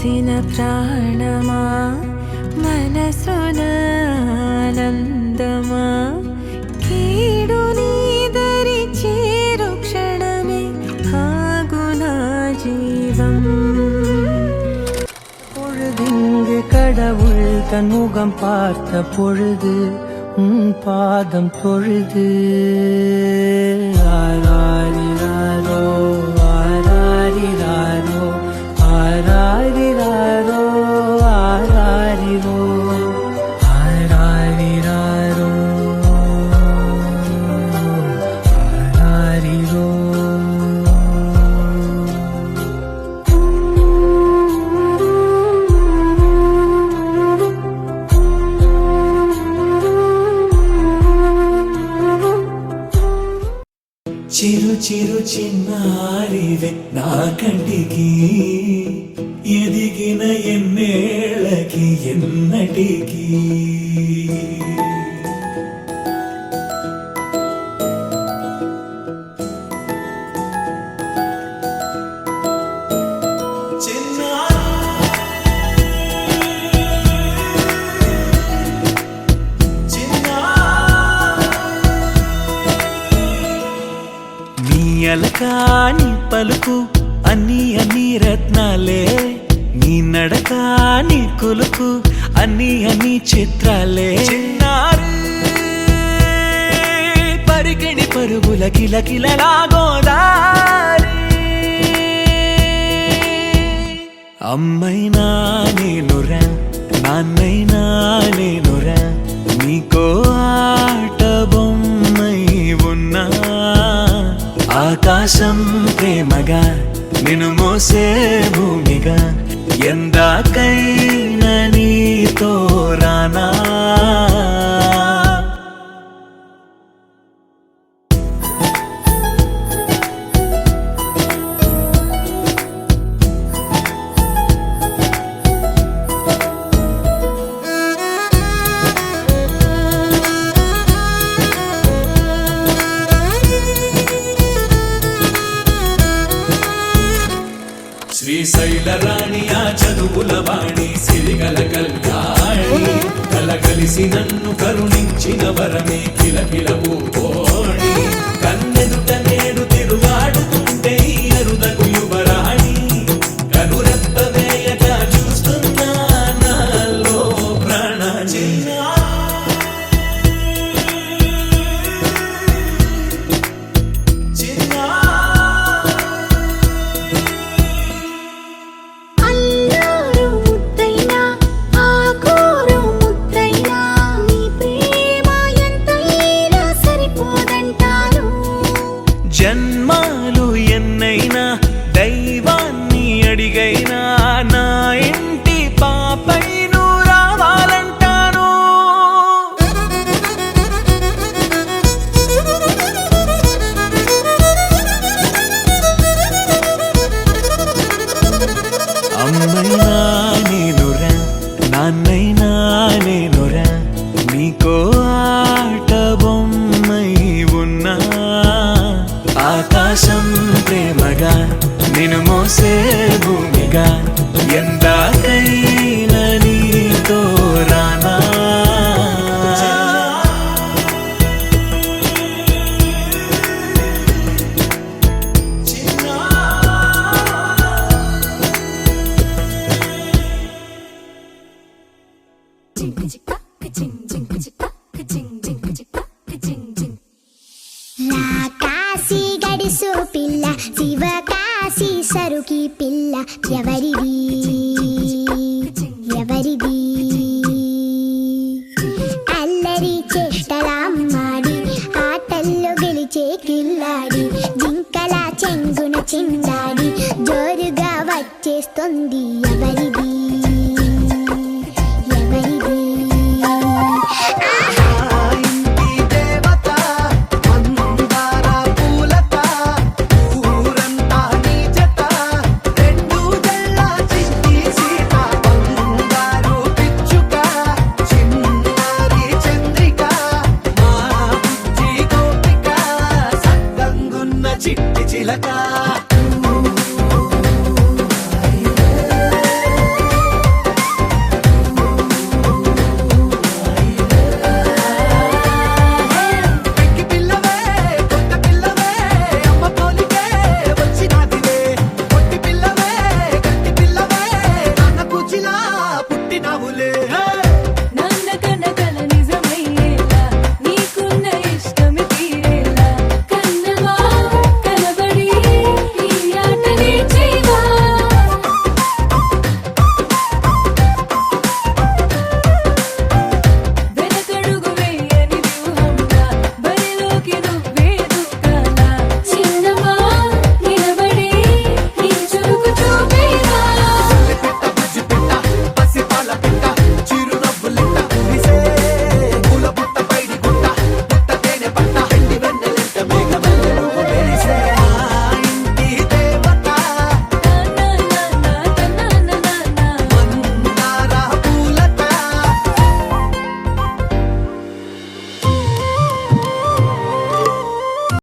కలిసిన ప్రాణమా మనసున ఆనందమా కీడు నీదరి చేరు క్షణమే ఆగునా జీవం பொழுதிங்கு கடவுள் தன் முகம் பார்த்த பொழுது பாதம் தொழுது ஆராரிராரோ ஆராரிராரோ ஆராரிராரோ ஆராரிரோ ஆராரிராரோ ஆராரிரோ చిరు చిరు చిన్నారివే నా కంటికి ఎదిగిన ఎన్నేళ్ళకి ఎన్నటికి అలకాని పలుకు అన్ని అన్ని రత్నాలే నీ నడకాని కొలుకు అన్ని అన్ని చిత్రాలే పరికిణి పరుగుల కిలకిలలాగోదారి అమ్మైనా నేనురా నాన్నైనా నేనురా నీకో ఆట బొమ్మై ఉన్నా ఆకాశం ప్రేమగా నిన్ను మోసే భూమిగా ఎందాకైనా నీతో రానా శ్రీశైల రాణి ఆ చదువుల వాణి సిరిగల కళ్యాణి కలగలిసి నన్ను కరుణించిన వరమే కిలకిల పూకోణి కన్నెదుట నేడు తిరుగాడుతుంటే అరుదకు యువరాణి కనురెప్ప వేయక చూస్తున్నా నాలో ప్రాణ జన్మాలు ఎన్నైనా దైవాన్ని అడిగైనా నా ఇంటి పాపై నువ్వు రావాలంటాను అమ్మైనా నేనురా నాన్నైనా నేనురా నీకో ఆట బొమ్మై ఉన్నా ఆకాశం ప్రేమగా నిన్ను మోసే భూమిగా ఎందాకైనా నీతో రానా గడిసు పిల్ల శివకాశి సరుకి పిల్ల ఎవరిది ఎవరిది అల్లరి చేష్టలామ్మాడి ఆటల్లో గెలిచే కిల్లాడి జింకల చెంగున చిందాడి జోరుగా వచ్చేస్తుంది ఎవరిది